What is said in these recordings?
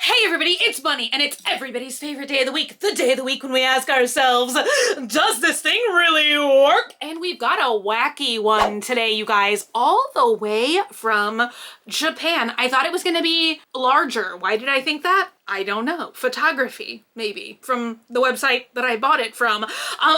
Hey everybody, it's Bunny, and it's everybody's favorite day of the week. The day of the week when we ask ourselves, does this thing really work? And we've got a wacky one today, you guys, all the way from Japan. I thought it was gonna be larger. Why did I think that? I don't know. Photography, maybe, from the website that I bought it from.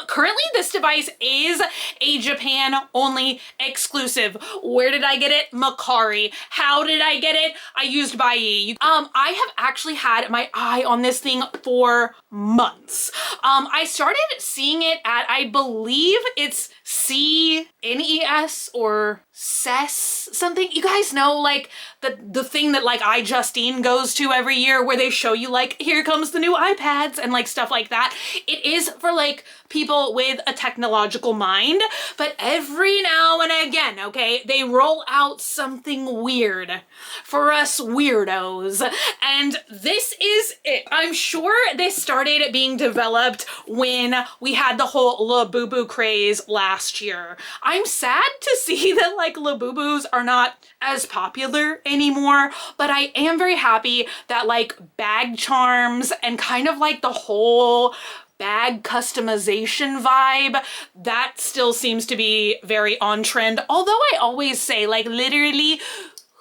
Currently, this device is a Japan-only exclusive. Where did I get it? Macari. How did I get it? I used Buyee. I have actually had my eye on this thing for months. I started seeing it at, I believe it's CNES or CES something. You guys know, like, the thing that, like, iJustine goes to every year where they show you, like, here comes the new iPads and, like, stuff like that. It is for, like, people with a technological mind, but every now and again, okay, they roll out something weird for us weirdos, and this is it. I'm sure this started being developed when we had the whole Labubu craze last year. I'm sad to see that, like, Labubus are not as popular anymore, but I am very happy that, like, bag charms and kind of like the whole bag customization vibe, that still seems to be very on trend. Although I always say, like, literally,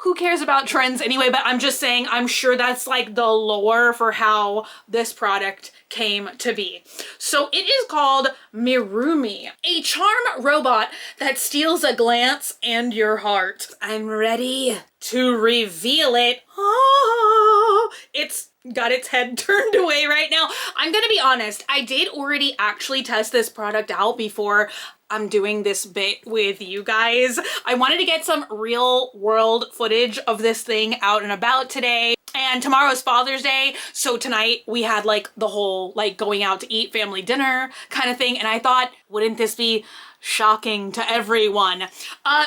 who cares about trends anyway? But I'm just saying, I'm sure that's like the lore for how this product came to be. So it is called Mirumi, a charm robot that steals a glance and your heart. I'm ready to reveal it. Oh, it's got its head turned away right now. I'm gonna be honest, I did already actually test this product out before I'm doing this bit with you guys. I wanted to get some real world footage of this thing out and about today. And tomorrow's Father's Day, so tonight we had like the whole like going out to eat family dinner kind of thing, and I thought, wouldn't this be shocking to everyone?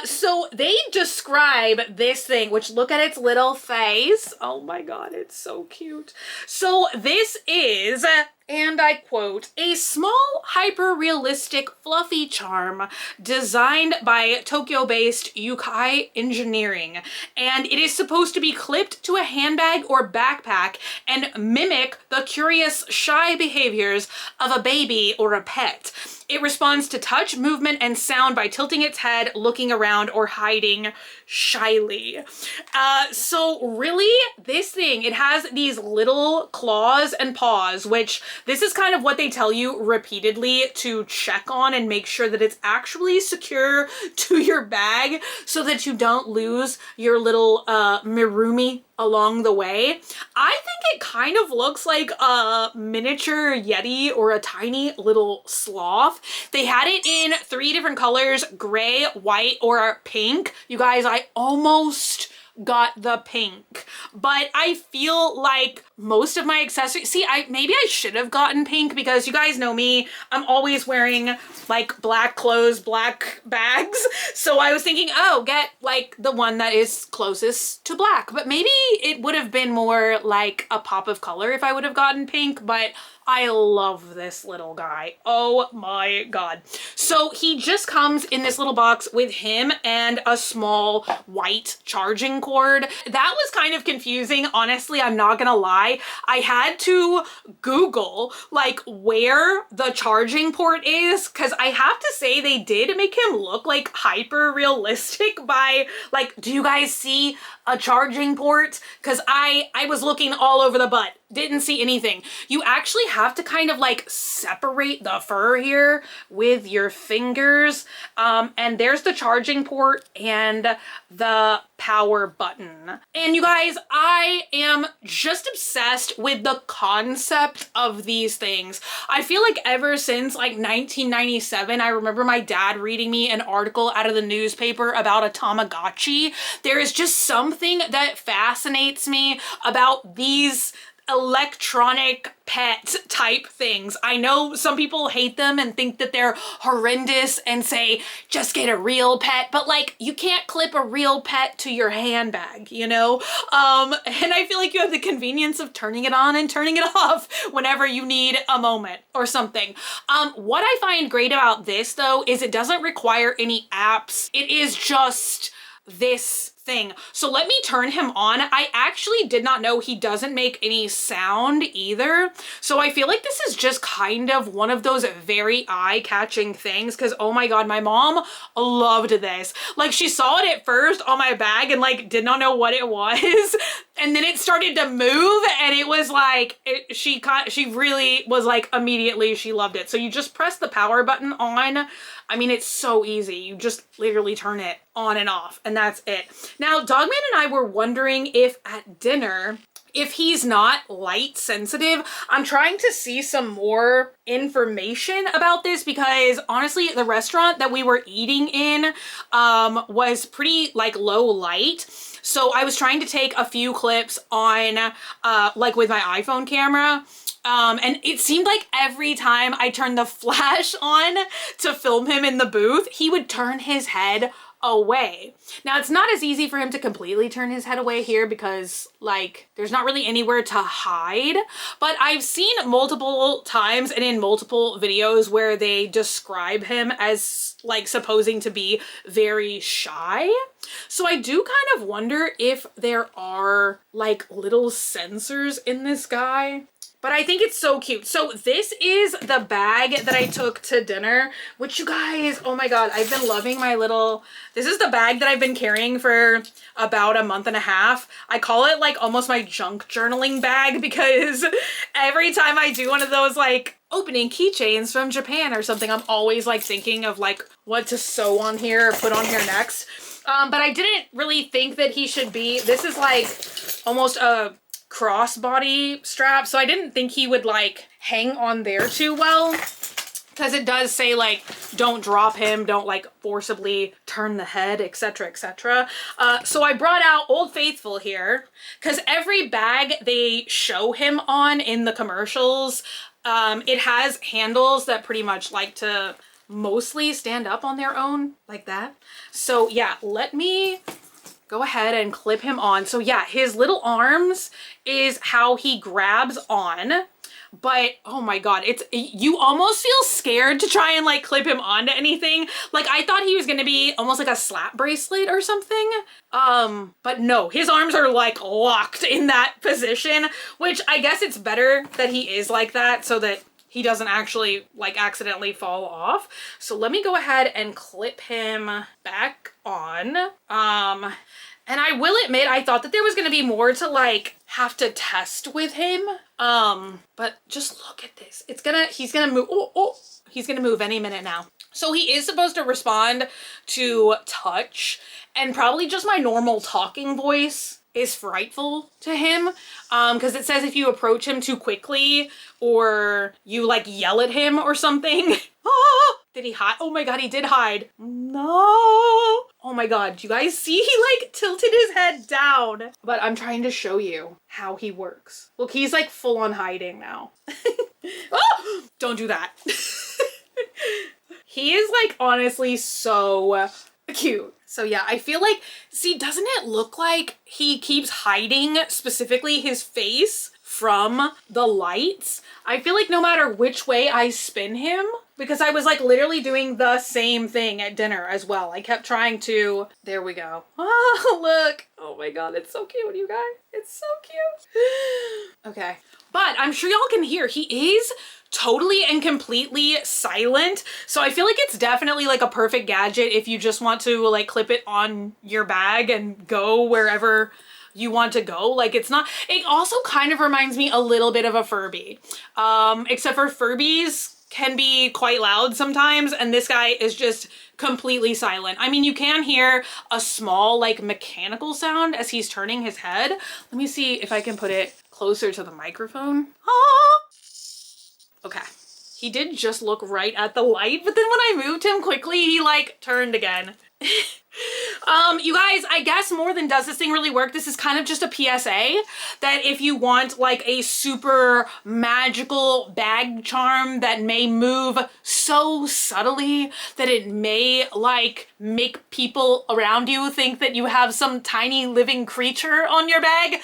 So they describe this thing, which look at its little face. Oh my god, it's so cute. So this is, and I quote, a small, hyper-realistic, fluffy charm designed by Tokyo-based Yukai Engineering. And it is supposed to be clipped to a handbag or backpack and mimic the curious, shy behaviors of a baby or a pet. It responds to touch, movement, and sound by tilting its head, looking around, or hiding shyly. So really, this thing, it has these little claws and paws, which this is kind of what they tell you repeatedly to check on and make sure that it's actually secure to your bag so that you don't lose your little Mirumi along the way. I think it kind of looks like a miniature Yeti or a tiny little sloth. They had it in 3 different colors, gray, white, or pink. You guys, I almost got the pink, but I feel like most of my accessories, see, maybe I should have gotten pink because you guys know me, I'm always wearing like black clothes, black bags. So I was thinking, oh, get like the one that is closest to black, but maybe it would have been more like a pop of color if I would have gotten pink, but I love this little guy. Oh my god. So he just comes in this little box with him and a small white charging cord. That was kind of confusing, honestly, I'm not gonna lie. I had to Google like where the charging port is, because I have to say they did make him look like hyper realistic by like, do you guys see a charging port? Because I was looking all over the butt, didn't see anything. You actually have to kind of like separate the fur here with your fingers. And there's the charging port and the power button. And you guys, I am just obsessed with the concept of these things. I feel like ever since like 1997, I remember my dad reading me an article out of the newspaper about a Tamagotchi. There is just something that fascinates me about these electronic pet type things. I know some people hate them and think that they're horrendous and say, just get a real pet, but like, you can't clip a real pet to your handbag, you know? And I feel like you have the convenience of turning it on and turning it off whenever you need a moment or something. What I find great about this though, is it doesn't require any apps. It is just this thing. So let me turn him on. I actually did not know he doesn't make any sound either. So I feel like this is just kind of one of those very eye-catching things because, oh my God, my mom loved this. Like, she saw it at first on my bag and like did not know what it was. And then it started to move and it was like, she really was like, immediately she loved it. So you just press the power button on. I mean, it's so easy. You just literally turn it on and off and that's it. Now, Dogman and I were wondering if at dinner, if he's not light sensitive. I'm trying to see some more information about this because honestly, the restaurant that we were eating in was pretty like low light. So I was trying to take a few clips on like with my iPhone camera. And it seemed like every time I turned the flash on to film him in the booth, he would turn his head away. Now, it's not as easy for him to completely turn his head away here because like there's not really anywhere to hide, but I've seen multiple times and in multiple videos where they describe him as like supposing to be very shy. So I do kind of wonder if there are like little sensors in this guy. But I think it's so cute. So this is the bag that I took to dinner, which you guys, oh my God, I've been loving my little, this is the bag that I've been carrying for about a month and a half. I call it like almost my junk journaling bag because every time I do one of those like opening keychains from Japan or something, I'm always like thinking of like what to sew on here or put on here next. But I didn't really think that he should be, this is like almost a crossbody strap, so I didn't think he would like hang on there too well because it does say like don't drop him, don't like forcibly turn the head, etc, etc. So I brought out Old Faithful here because every bag they show him on in the commercials, it has handles that pretty much like to mostly stand up on their own like that. So yeah, let me go ahead and clip him on. So yeah, his little arms is how he grabs on, but oh my God, you almost feel scared to try and like clip him onto anything. Like I thought he was gonna be almost like a slap bracelet or something. But no, his arms are like locked in that position, which I guess it's better that he is like that so that he doesn't actually like accidentally fall off. So let me go ahead and clip him back on. And I will admit, I thought that there was gonna be more to like have to test with him. But just look at this. He's gonna move. He's gonna move any minute now. So he is supposed to respond to touch, and probably just my normal talking voice is frightful to him because it says if you approach him too quickly or you like yell at him or something. Did he hide? Oh my God, he did hide. No. Oh my God, do you guys see? He like tilted his head down. But I'm trying to show you how he works. Look, he's like full on hiding now. Oh, don't do that. He is like honestly so cute. So yeah, I feel like, see, doesn't it look like he keeps hiding specifically his face from the lights? I feel like no matter which way I spin him, because I was like literally doing the same thing at dinner as well. I kept trying to, there we go. Oh, look. Oh my God, it's so cute, you guys. It's so cute. Okay, but I'm sure y'all can hear, he is totally and completely silent. So I feel like it's definitely like a perfect gadget if you just want to like clip it on your bag and go wherever you want to go. Like it's not, it also kind of reminds me a little bit of a Furby. Except for Furbies can be quite loud sometimes, and this guy is just completely silent. I mean, you can hear a small like mechanical sound as he's turning his head. Let me see if I can put it closer to the microphone. Ah! Okay, he did just look right at the light, but then when I moved him quickly, he like turned again. You guys, I guess more than does this thing really work, this is kind of just a PSA that if you want like a super magical bag charm that may move so subtly that it may like make people around you think that you have some tiny living creature on your bag,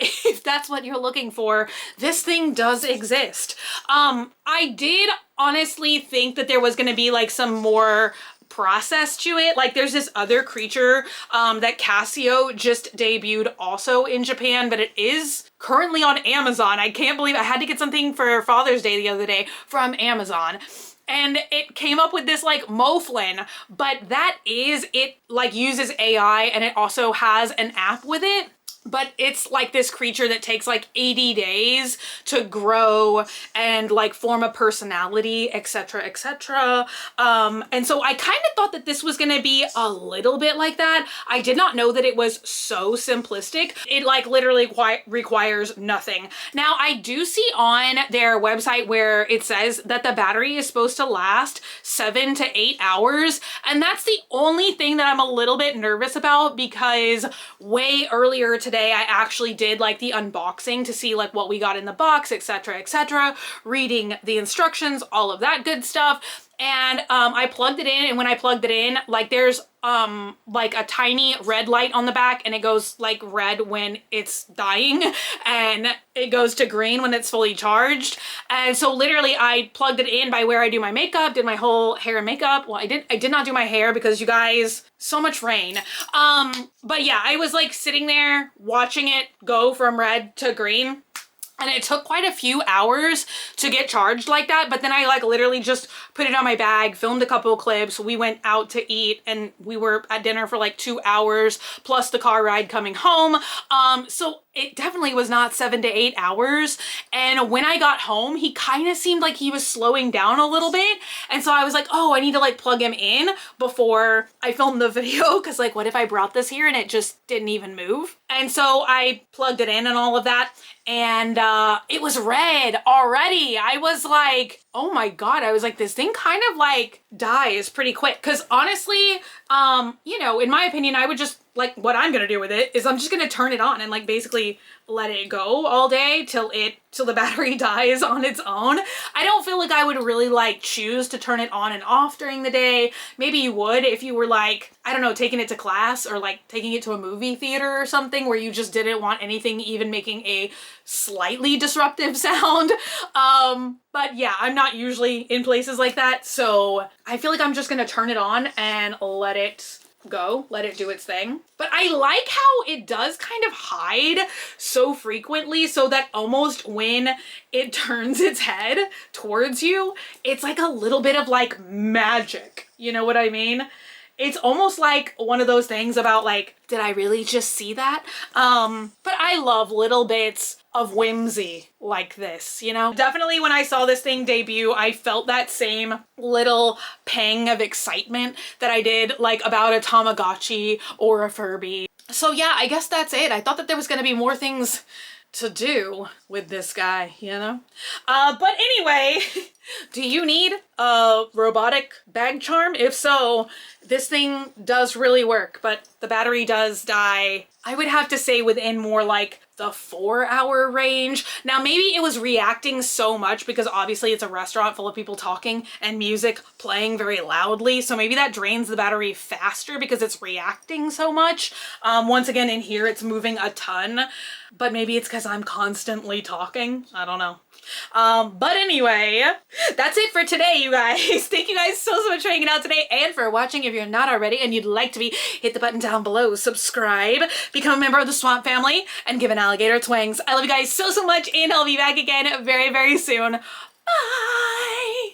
if that's what you're looking for, this thing does exist. I did honestly think that there was going to be like some more process to it. Like there's this other creature that Casio just debuted also in Japan, but it is currently on Amazon. I can't believe I had to get something for Father's Day the other day from Amazon. And it came up with this like Moflin, but that is, it like uses AI and it also has an app with it. But it's like this creature that takes like 80 days to grow and like form a personality, etc., etc. And so I kind of thought that this was gonna be a little bit like that. I did not know that it was so simplistic. It like literally requires nothing. Now I do see on their website where it says that the battery is supposed to last 7 to 8 hours. And that's the only thing that I'm a little bit nervous about, because way earlier today I actually did like the unboxing to see like what we got in the box, etc., etc., reading the instructions, all of that good stuff. And I plugged it in, and when I plugged it in, like there's like a tiny red light on the back, and it goes like red when it's dying and it goes to green when it's fully charged. And so literally I plugged it in by where I do my makeup, did my whole hair and makeup. Well, I did not do my hair because you guys, so much rain. But yeah, I was like sitting there watching it go from red to green. And it took quite a few hours to get charged like that. But then I like literally just put it on my bag, filmed a couple of clips. We went out to eat and we were at dinner for like 2 hours plus the car ride coming home. So it definitely was not 7 to 8 hours. And when I got home, he kind of seemed like he was slowing down a little bit. And so I was like, oh, I need to like plug him in before I filmed the video. Cause like, what if I brought this here and it just didn't even move? And so I plugged it in and all of that. And it was red already. I was like, oh my God. I was like, this thing kind of like dies pretty quick. Cause honestly, you know, in my opinion, I would just like, what I'm gonna do with it is I'm just gonna turn it on and like basically let it go all day till the battery dies on its own. I don't feel like I would really like choose to turn it on and off during the day. Maybe you would if you were like, I don't know, taking it to class or like taking it to a movie theater or something where you just didn't want anything even making a slightly disruptive sound. But yeah, I'm not usually in places like that. So I feel like I'm just gonna turn it on and let it go, let it do its thing. But I like how it does kind of hide so frequently so that almost when it turns its head towards you, it's like a little bit of like magic. You know what I mean? It's almost like one of those things about like, did I really just see that? But I love little bits of whimsy like this, you know? Definitely when I saw this thing debut, I felt that same little pang of excitement that I did like about a Tamagotchi or a Furby. So yeah, I guess that's it. I thought that there was gonna be more things to do with this guy, you know? But anyway, do you need a robotic bag charm? If so, this thing does really work, but the battery does die, I would have to say within more like the 4-hour range. Now maybe it was reacting so much because obviously it's a restaurant full of people talking and music playing very loudly, so maybe that drains the battery faster because it's reacting so much. Once again, in here it's moving a ton, but maybe it's because I'm constantly talking. I don't know. But anyway, that's it for today, you guys. Thank you guys so much for hanging out today and for watching. If you're not already and you'd like to be, hit the button down below, subscribe, become a member of the Swamp Family, and give an alligator twangs. I love you guys so much, and I'll be back again very, very soon. Bye!